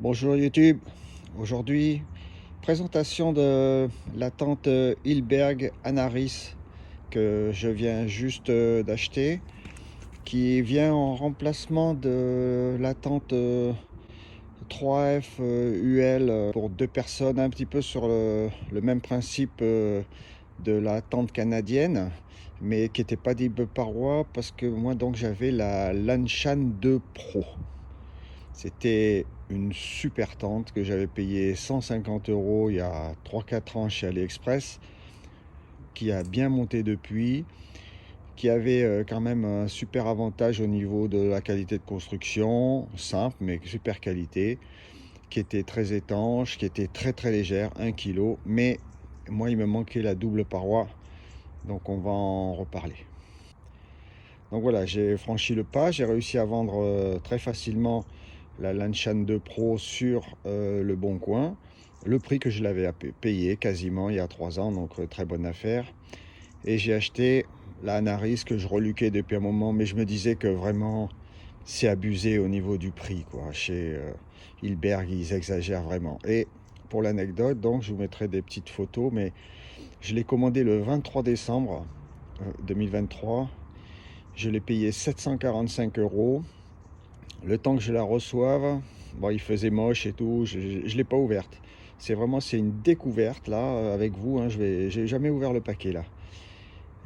Bonjour YouTube, aujourd'hui présentation de la tente Hilberg Anaris que je viens juste d'acheter, qui vient en remplacement de la tente 3F UL pour deux personnes, un petit peu sur le même principe de la tente canadienne, mais qui n'était pas des parois parce que moi donc j'avais la Lanshan 2 Pro. C'était une super tente que j'avais payée 150 € il y a 3-4 ans chez AliExpress, qui a bien monté depuis, qui avait quand même un super avantage au niveau de la qualité de construction, simple mais super qualité, qui était très étanche, qui était très très légère, 1 kg, mais moi il me manquait la double paroi, donc on va en reparler. Donc voilà, j'ai franchi le pas, j'ai réussi à vendre très facilement la Lanshan 2 Pro sur le Bon Coin. Le prix que je l'avais payé quasiment il y a 3 ans, donc très bonne affaire. Et j'ai acheté la Anaris que je reluquais depuis un moment, mais je me disais que vraiment c'est abusé au niveau du prix, quoi. Chez Hilberg, ils exagèrent vraiment. Et pour l'anecdote, donc je vous mettrai des petites photos, mais je l'ai commandé le 23 décembre 2023. Je l'ai payé 745 €. Le temps que je la reçoive, bon, il faisait moche et tout, je ne l'ai pas ouverte. C'est une découverte là avec vous, hein, j'ai jamais ouvert le paquet là.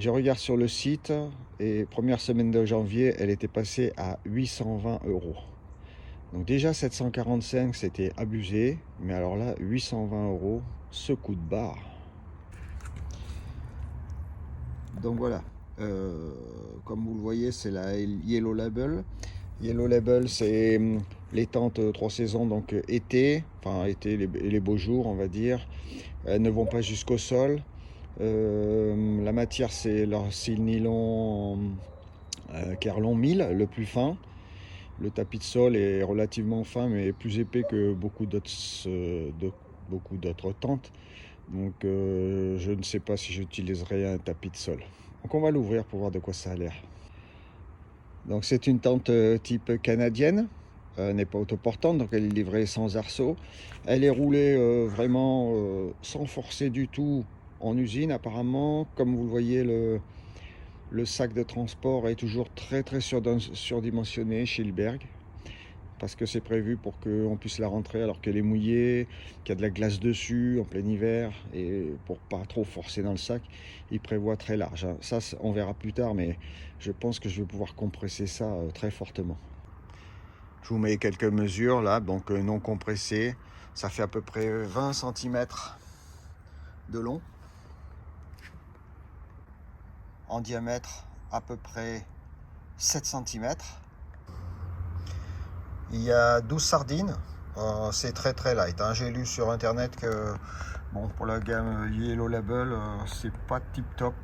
Je regarde sur le site et première semaine de janvier, elle était passée à 820 €. Donc déjà 745 c'était abusé, mais alors là 820 €, ce coup de barre. Donc voilà, comme vous le voyez, c'est la Yellow Label. Yellow Label, c'est les tentes 3 saisons, donc été, enfin été, les beaux jours, on va dire. Elles ne vont pas jusqu'au sol. La matière, c'est le nylon Kerlon 1000, le plus fin. Le tapis de sol est relativement fin, mais plus épais que beaucoup d'autres tentes. Donc je ne sais pas si j'utiliserai un tapis de sol. Donc on va l'ouvrir pour voir de quoi ça a l'air. Donc c'est une tente type canadienne, n'est pas autoportante, donc elle est livrée sans arceau. Elle est roulée vraiment sans forcer du tout en usine apparemment. Comme vous le voyez, le sac de transport est toujours très très surdimensionné chez Hilberg, parce que c'est prévu pour qu'on puisse la rentrer alors qu'elle est mouillée, qu'il y a de la glace dessus en plein hiver, et pour pas trop forcer dans le sac, il prévoit très large, hein. Ça, on verra plus tard, mais je pense que je vais pouvoir compresser ça très fortement. Je vous mets quelques mesures là, donc non compressé, ça fait à peu près 20 cm de long, en diamètre à peu près 7 cm. Il y a 12 sardines, c'est très très light, hein. J'ai lu sur internet que bon, pour la gamme Yellow Label, c'est pas tip top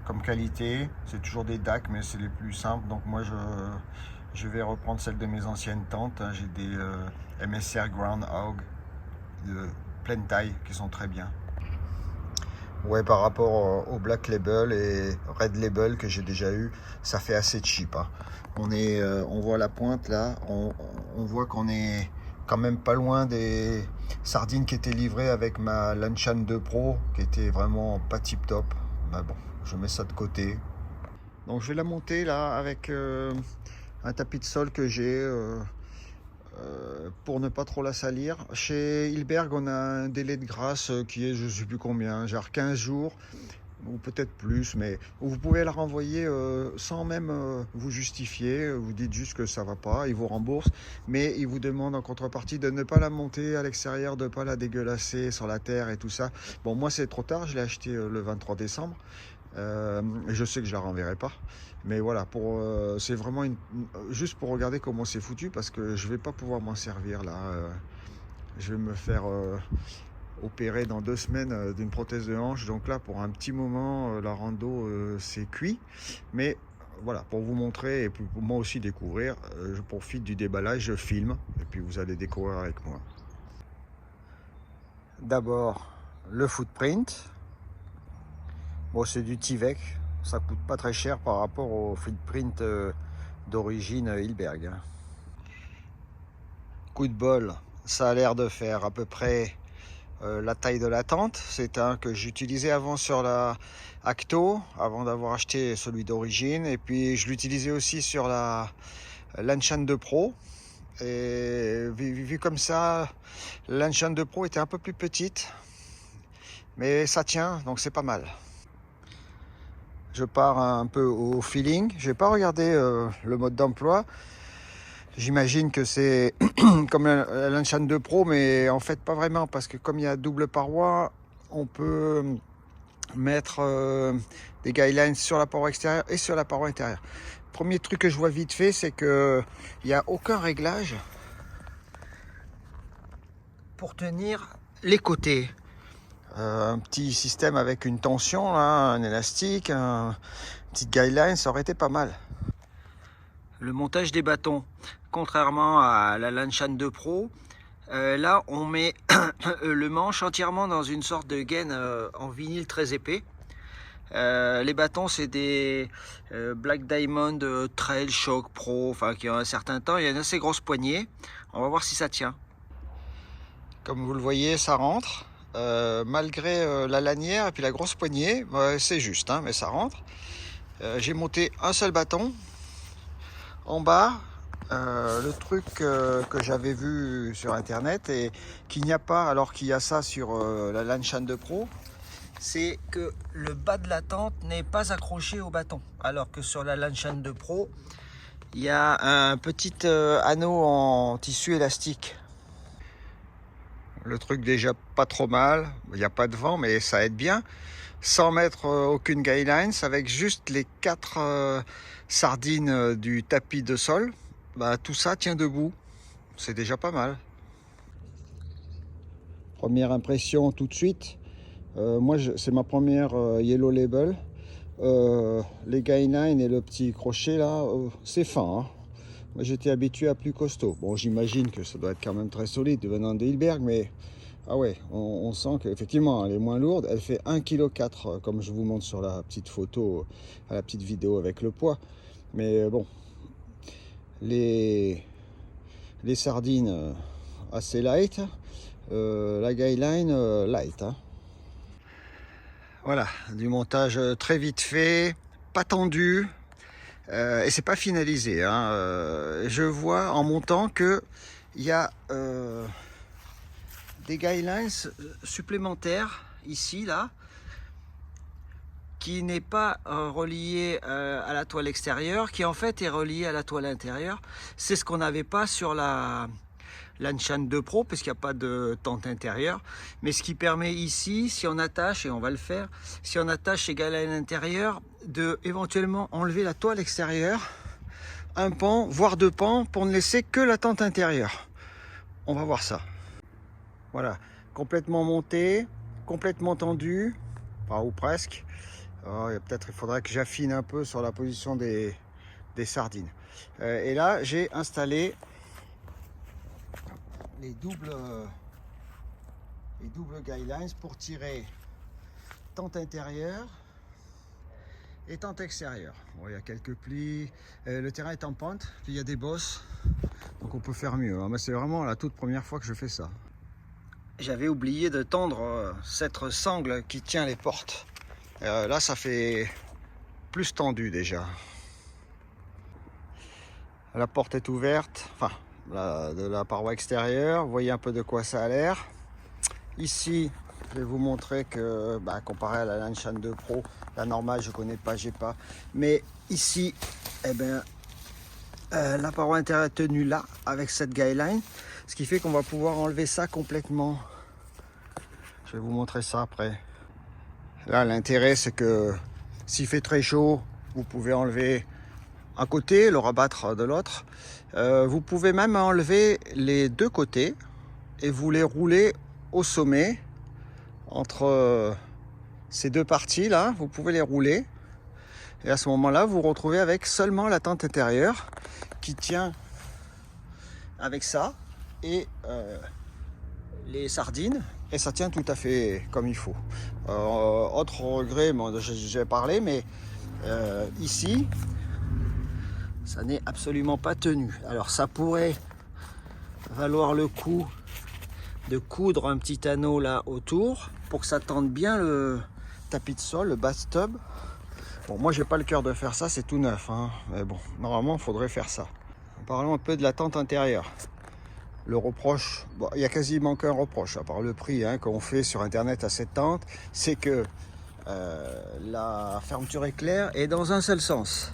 comme qualité, c'est toujours des DAC, mais c'est les plus simples, donc moi je vais reprendre celle de mes anciennes tentes, hein. J'ai des MSR Groundhog de pleine taille qui sont très bien. Ouais, par rapport au Black Label et Red Label que j'ai déjà eu, ça fait assez cheap, hein. On voit la pointe là, on voit qu'on est quand même pas loin des sardines qui étaient livrées avec ma Lanshan 2 Pro, qui était vraiment pas tip top. Mais bon, je mets ça de côté. Donc je vais la monter là avec un tapis de sol que j'ai pour ne pas trop la salir. Chez Hilberg, on a un délai de grâce qui est je ne sais plus combien, genre 15 jours ou peut-être plus, mais vous pouvez la renvoyer sans même vous justifier. Vous dites juste que ça va pas, ils vous remboursent, mais ils vous demandent en contrepartie de ne pas la monter à l'extérieur, de ne pas la dégueulasser sur la terre et tout ça. Bon, moi c'est trop tard, je l'ai acheté le 23 décembre. Je sais que je la renverrai pas, mais voilà, c'est vraiment juste pour regarder comment c'est foutu, parce que je vais pas pouvoir m'en servir là. Je vais me faire opérer dans 2 semaines d'une prothèse de hanche, donc là pour un petit moment la rando c'est cuit, mais voilà, pour vous montrer et pour moi aussi découvrir, je profite du déballage, je filme et puis vous allez découvrir avec moi. D'abord le footprint. Bon, c'est du Tivec, ça coûte pas très cher par rapport au footprint d'origine Hilberg. Coup de bol, ça a l'air de faire à peu près la taille de la tente. C'est un que j'utilisais avant sur la Acto, avant d'avoir acheté celui d'origine. Et puis je l'utilisais aussi sur la Lanshan 2 Pro. Et vu comme ça, la Lanshan 2 Pro était un peu plus petite. Mais ça tient, donc c'est pas mal. Je pars un peu au feeling. Je n'ai pas regardé le mode d'emploi. J'imagine que c'est comme la Lanshan 2 Pro, mais en fait pas vraiment, parce que comme il y a double paroi, on peut mettre des guidelines sur la paroi extérieure et sur la paroi intérieure. Premier truc que je vois vite fait, c'est que il n'y a aucun réglage pour tenir les côtés. Un petit système avec une tension, là, un élastique, une petite guideline, ça aurait été pas mal. Le montage des bâtons, contrairement à la Lanshan 2 Pro, là on met le manche entièrement dans une sorte de gaine en vinyle très épais. Les bâtons c'est des Black Diamond Trail Shock Pro, enfin qui ont un certain temps, il y a une assez grosse poignée. On va voir si ça tient. Comme vous le voyez, ça rentre. Malgré la lanière et puis la grosse poignée, c'est juste, hein, mais ça rentre. J'ai monté un seul bâton. En bas, le truc que j'avais vu sur internet et qu'il n'y a pas alors qu'il y a ça sur la Lanshan 2 Pro, c'est que le bas de la tente n'est pas accroché au bâton, alors que sur la Lanshan 2 Pro, il y a un petit anneau en tissu élastique. Le truc déjà pas trop mal, il n'y a pas de vent mais ça aide bien, sans mettre aucune guidelines, avec juste les 4 sardines du tapis de sol, tout ça tient debout, c'est déjà pas mal. Première impression tout de suite, moi c'est ma première Yellow Label, les guidelines et le petit crochet là, c'est fin, hein. Moi j'étais habitué à plus costaud. Bon, j'imagine que ça doit être quand même très solide venant de Hilberg, mais ah ouais, on sent qu'effectivement elle est moins lourde. Elle fait 1,4 kg comme je vous montre sur la petite photo, à la petite vidéo avec le poids. Mais bon, les sardines assez light, la guideline light, hein. Voilà, du montage très vite fait, pas tendu. Et c'est pas finalisé, hein. Je vois en montant que il y a des guidelines supplémentaires ici là qui n'est pas relié à la toile extérieure, qui en fait est relié à la toile intérieure. C'est ce qu'on n'avait pas sur la Lanshan 2 Pro, parce qu'il n'y a pas de tente intérieure, mais ce qui permet ici, si on attache, et on va le faire, si on attache ces guidelines intérieures, de éventuellement enlever la toile extérieure, un pan, voire 2 pans, pour ne laisser que la tente intérieure. On va voir ça. Voilà, complètement monté, complètement tendu, enfin, ou presque. Peut-être il faudrait que j'affine un peu sur la position des sardines. Et là, j'ai installé les doubles guidelines pour tirer tente intérieure et tente extérieure. Bon, il y a quelques plis, le terrain est en pente, puis il y a des bosses, donc on peut faire mieux, hein. Mais c'est vraiment la toute première fois que je fais ça. J'avais oublié de tendre cette sangle qui tient les portes. Là, ça fait plus tendu déjà. La porte est ouverte, enfin, de la paroi extérieure. Vous voyez un peu de quoi ça a l'air. Ici, je vais vous montrer que, comparé à la Lanshan 2 Pro, la normale, je connais pas, j'ai pas. Mais ici, la paroi intérieure est tenue là, avec cette guideline. Ce qui fait qu'on va pouvoir enlever ça complètement. Je vais vous montrer ça après. Là, l'intérêt, c'est que s'il fait très chaud, vous pouvez enlever un côté, le rabattre de l'autre. Vous pouvez même enlever les 2 côtés et vous les rouler au sommet entre ces 2 parties là. Vous pouvez les rouler et à ce moment-là, vous vous retrouvez avec seulement la tente intérieure qui tient avec ça et les sardines. Et ça tient tout à fait comme il faut. Autre regret, bon, j'ai parlé, mais ici, ça n'est absolument pas tenu. Alors ça pourrait valoir le coup de coudre un petit anneau là autour pour que ça tende bien le tapis de sol, le bathtub. Bon, moi j'ai pas le cœur de faire ça, c'est tout neuf, hein. Mais bon, normalement il faudrait faire ça. Parlons un peu de la tente intérieure. Le reproche, bon, il y a quasiment qu'un reproche, à part le prix hein, qu'on fait sur internet à cette tente, c'est que la fermeture éclair est dans un seul sens.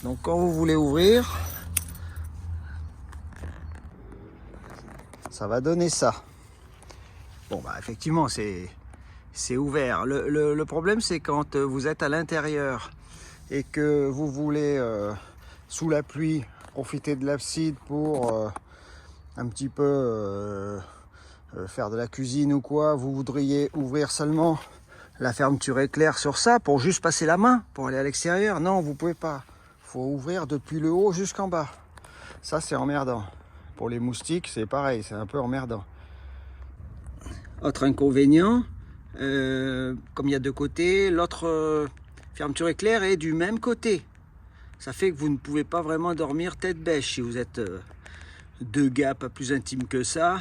Donc quand vous voulez ouvrir, ça va donner ça. Bon bah effectivement c'est ouvert. Le problème c'est quand vous êtes à l'intérieur et que vous voulez sous la pluie profiter de l'abside pour un petit peu faire de la cuisine ou quoi, vous voudriez ouvrir seulement la fermeture éclair sur ça pour juste passer la main pour aller à l'extérieur. Non, vous pouvez pas. Faut ouvrir depuis le haut jusqu'en bas. Ça c'est emmerdant. Pour les moustiques c'est pareil, c'est un peu emmerdant. Autre inconvénient, comme il y a deux côtés, l'autre fermeture éclair est du même côté. Ça fait que vous ne pouvez pas vraiment dormir tête bêche si vous êtes deux gars pas plus intimes que ça.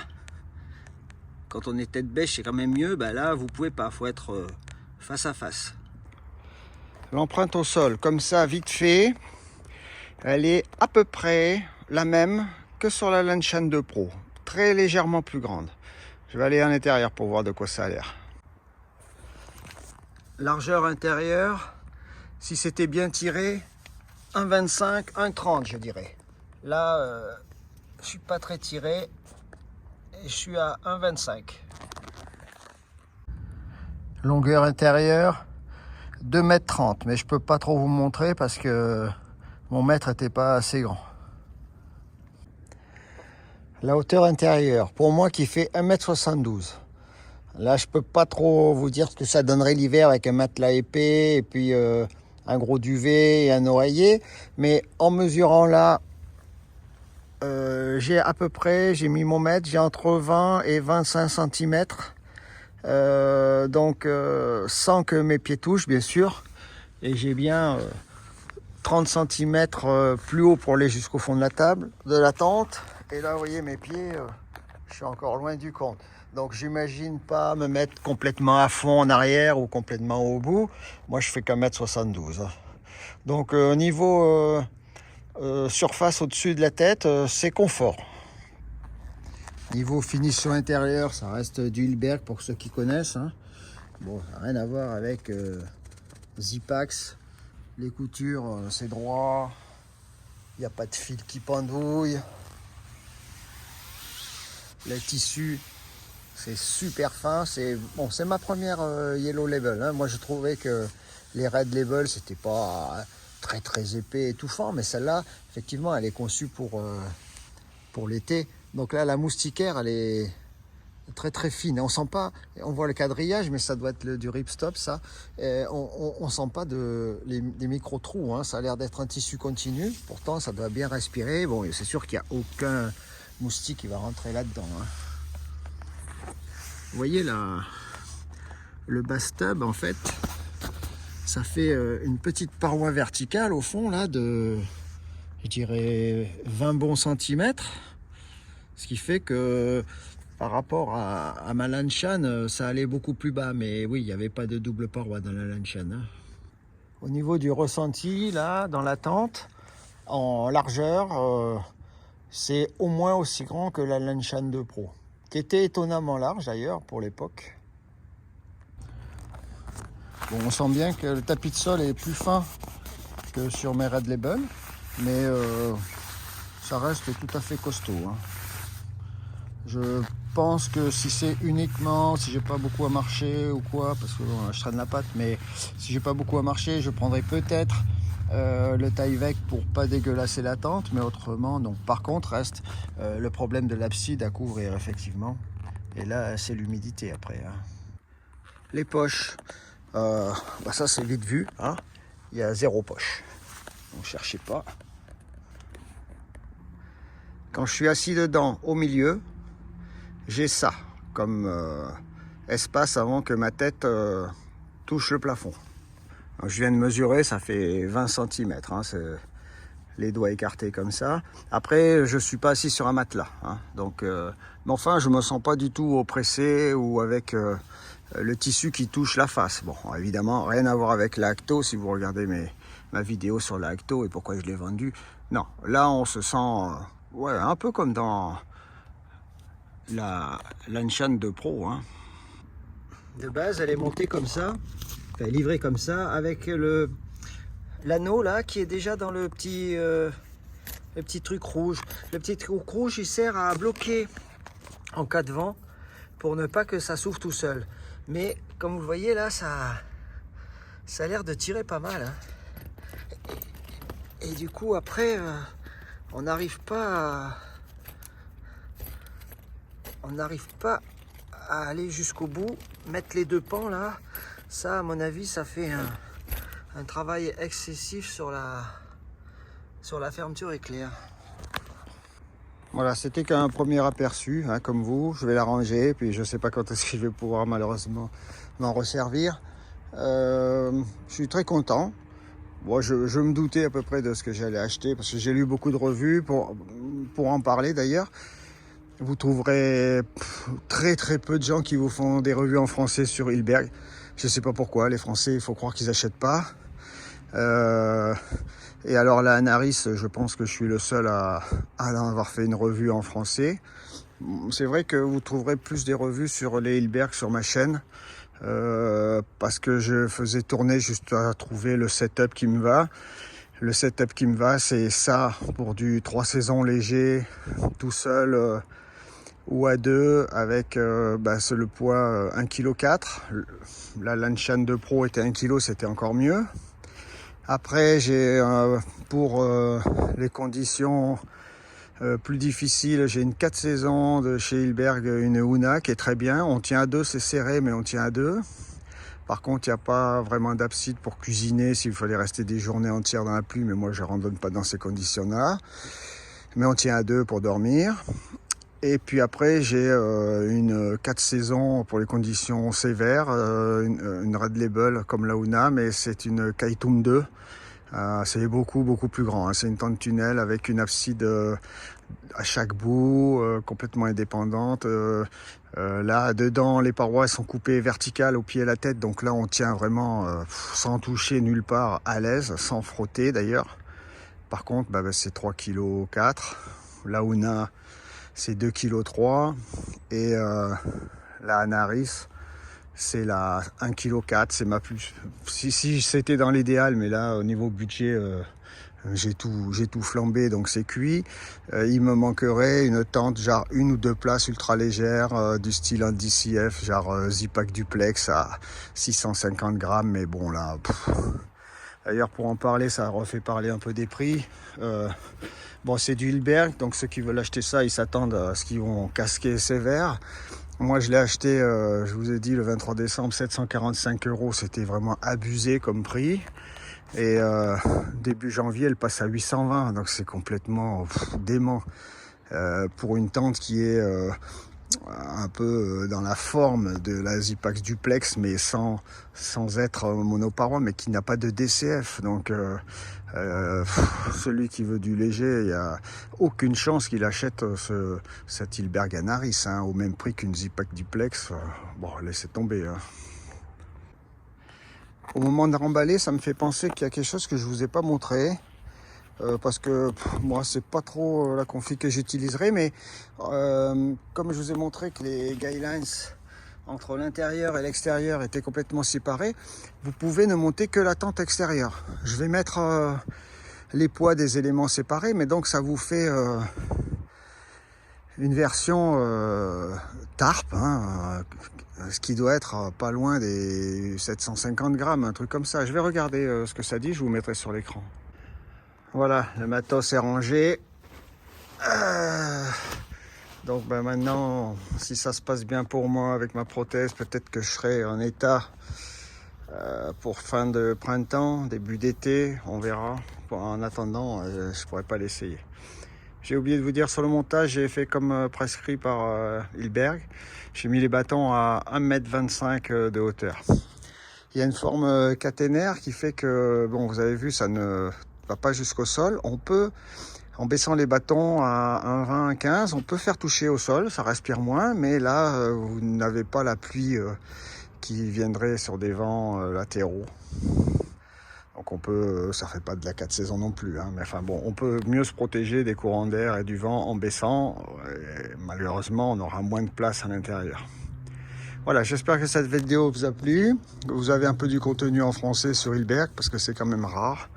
Quand on est tête bêche, c'est quand même mieux. Bah là, vous pouvez pas. Faut être face à face. L'empreinte au sol, comme ça, vite fait, elle est à peu près la même que sur la Lanshan 2 Pro. Très légèrement plus grande. Je vais aller à l'intérieur pour voir de quoi ça a l'air. Largeur intérieure, si c'était bien tiré, 1,25, 1,30 je dirais. Là, je suis pas très tiré. Je suis à 1,25. Longueur intérieure 2,30 m, mais je peux pas trop vous montrer parce que mon mètre n'était pas assez grand. La hauteur intérieure, pour moi qui fait 1,72 m. Là, je peux pas trop vous dire ce que ça donnerait l'hiver avec un matelas épais et puis un gros duvet et un oreiller, mais en mesurant là, j'ai à peu près, j'ai mis mon mètre, j'ai entre 20 et 25 cm. Donc sans que mes pieds touchent bien sûr. Et j'ai bien 30 cm plus haut pour aller jusqu'au fond de la table, de la tente. Et là vous voyez mes pieds, je suis encore loin du compte. Donc j'imagine pas me mettre complètement à fond en arrière ou complètement au bout. Moi je fais qu'un mètre 72. Donc au niveau surface au-dessus de la tête, c'est confort. Niveau finition intérieure, ça reste du Hilberg pour ceux qui connaissent. Hein. Bon, ça n'a rien à voir avec Zipax. Les coutures, c'est droit. Il n'y a pas de fil qui pendouille. Les tissus, c'est super fin. C'est bon, c'est ma première Yellow Label. Hein. Moi, je trouvais que les Red Label, c'était pas très épais et étouffant, mais celle-là, effectivement, elle est conçue pour l'été. Donc là, la moustiquaire, elle est très fine. On sent pas, on voit le quadrillage, mais ça doit être du ripstop, ça. Et on sent pas des micro trous. Hein. Ça a l'air d'être un tissu continu. Pourtant, ça doit bien respirer. Bon, c'est sûr qu'il n'y a aucun moustique qui va rentrer là-dedans. Hein. Vous voyez là, le bathtub, en fait, ça fait une petite paroi verticale au fond là de, je dirais, 20 bons centimètres. Ce qui fait que par rapport à ma Lanshan, ça allait beaucoup plus bas. Mais oui, il n'y avait pas de double paroi dans la Lanshan. Hein. Au niveau du ressenti, là, dans la tente, en largeur, c'est au moins aussi grand que la Lanshan 2 Pro, qui était étonnamment large d'ailleurs pour l'époque. Bon, on sent bien que le tapis de sol est plus fin que sur mes Red Label, mais ça reste tout à fait costaud. Hein. Je pense que si c'est uniquement, si j'ai pas beaucoup à marcher ou quoi, parce que bon, je traîne la patte, mais si j'ai pas beaucoup à marcher, je prendrai peut-être le Tyvek pour pas dégueulasser la tente, mais autrement non. Par contre reste le problème de l'abside à couvrir effectivement, et là c'est l'humidité après. Hein. Les poches, bah ça c'est vite vu, hein. Il y a 0 poche, donc cherchez pas. Quand je suis assis dedans au milieu, j'ai ça comme espace avant que ma tête touche le plafond. Alors, je viens de mesurer, ça fait 20 cm. Hein, les doigts écartés comme ça. Après, je suis pas assis sur un matelas, hein, donc, mais enfin, je me sens pas du tout oppressé ou avec le tissu qui touche la face. Bon, évidemment, rien à voir avec l'Acto, si vous regardez ma vidéo sur l'Acto et pourquoi je l'ai vendu. Non, là, on se sent ouais, un peu comme dans la Lanshan 2 Pro, hein. De base, elle est montée comme ça, enfin, livrée comme ça, avec l'anneau là qui est déjà dans le petit truc rouge. Le petit truc rouge, il sert à bloquer en cas de vent pour ne pas que ça s'ouvre tout seul. Mais comme vous le voyez là, ça a l'air de tirer pas mal, hein. Et du coup après, on n'arrive pas à aller jusqu'au bout, mettre les deux pans là. Ça, à mon avis, ça fait un travail excessif sur la fermeture éclair. Voilà, c'était qu'un premier aperçu, hein, comme vous. Je vais la ranger, puis je sais pas quand est-ce que je vais pouvoir malheureusement m'en resservir. Je suis très content. Bon, je me doutais à peu près de ce que j'allais acheter, parce que j'ai lu beaucoup de revues pour en parler d'ailleurs. Vous trouverez très peu de gens qui vous font des revues en français sur Hilberg. Je sais pas pourquoi, les Français, il faut croire qu'ils n'achètent pas. Et alors la Anaris, je pense que je suis le seul à avoir fait une revue en français. C'est vrai que vous trouverez plus des revues sur les Hilberg sur ma chaîne, parce que je faisais tourner juste à trouver le setup qui me va. Le setup qui me va, c'est ça pour du 3 saisons léger, tout seul ou à deux, avec c'est le poids 1,4 kg. La Lanshan 2 Pro était 1 kg, c'était encore mieux. Après, j'ai pour les conditions plus difficiles, j'ai une 4 saisons de chez Hilberg, une Una qui est très bien. On tient à deux, c'est serré, mais on tient à deux. Par contre, il n'y a pas vraiment d'abside pour cuisiner s'il fallait rester des journées entières dans la pluie, mais moi je ne randonne pas dans ces conditions-là. Mais on tient à deux pour dormir. Et puis après, j'ai une 4 saisons pour les conditions sévères, une Red Label comme la Una, mais c'est une Kaitum 2. C'est beaucoup plus grand, hein. C'est une tente tunnel avec une abside à chaque bout, complètement indépendante. Là, dedans, les parois sont coupées verticales au pied et à la tête, donc là, on tient vraiment sans toucher nulle part, à l'aise, sans frotter d'ailleurs. Par contre, c'est 3,4 kg. La Una, c'est 2,3 kg. Et la Anaris, c'est la 1,4 kg. C'est ma plus. Si c'était dans l'idéal, mais là, au niveau budget, j'ai tout flambé, donc c'est cuit. Il me manquerait une tente, genre 1 ou 2 places ultra légères, du style un DCF, genre Zipac Duplex à 650 grammes. Mais bon, là. D'ailleurs, pour en parler, ça refait parler un peu des prix. Bon, c'est du Hilberg, donc ceux qui veulent acheter ça, ils s'attendent à ce qu'ils vont casquer sévère. Moi, je l'ai acheté, je vous ai dit, le 23 décembre, 745 €. C'était vraiment abusé comme prix. Et début janvier, elle passe à 820, donc c'est complètement dément. Pour une tente qui est un peu dans la forme de la Zipax Duplex, mais sans être monoparoi, mais qui n'a pas de DCF. Donc celui qui veut du léger, il n'y a aucune chance qu'il achète cette Hilberg Anaris, hein, au même prix qu'une Zipax Duplex. Bon, laissez tomber, hein. Au moment de remballer, ça me fait penser qu'il y a quelque chose que je vous ai pas montré. Parce que moi c'est pas trop la config que j'utiliserai, mais comme je vous ai montré que les guidelines entre l'intérieur et l'extérieur étaient complètement séparés, vous pouvez ne monter que la tente extérieure. Je vais mettre les poids des éléments séparés, mais donc ça vous fait une version tarp, hein, ce qui doit être pas loin des 750 grammes, un truc comme ça. Je vais regarder ce que ça dit, je vous mettrai sur l'écran. Voilà, le matos est rangé. Donc maintenant, si ça se passe bien pour moi avec ma prothèse, peut-être que je serai en état pour fin de printemps, début d'été, on verra. En attendant, je ne pourrais pas l'essayer. J'ai oublié de vous dire, sur le montage, j'ai fait comme prescrit par Hilberg. J'ai mis les bâtons à 1,25 m de hauteur. Il y a une forme caténaire qui fait que, bon, vous avez vu, ça ne va pas jusqu'au sol, on peut, en baissant les bâtons à 1,20, 1,15, on peut faire toucher au sol, ça respire moins, mais là, vous n'avez pas la pluie qui viendrait sur des vents latéraux. Donc on peut, ça fait pas de la 4 saisons non plus, hein, mais enfin bon, on peut mieux se protéger des courants d'air et du vent en baissant. Et malheureusement, on aura moins de place à l'intérieur. Voilà, j'espère que cette vidéo vous a plu. Vous avez un peu du contenu en français sur Hilberg, parce que c'est quand même rare.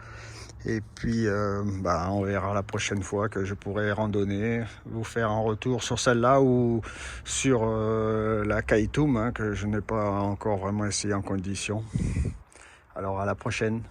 Et puis, on verra la prochaine fois que je pourrai randonner, vous faire un retour sur celle-là ou sur la Kaitum, hein, que je n'ai pas encore vraiment essayé en condition. Alors à la prochaine.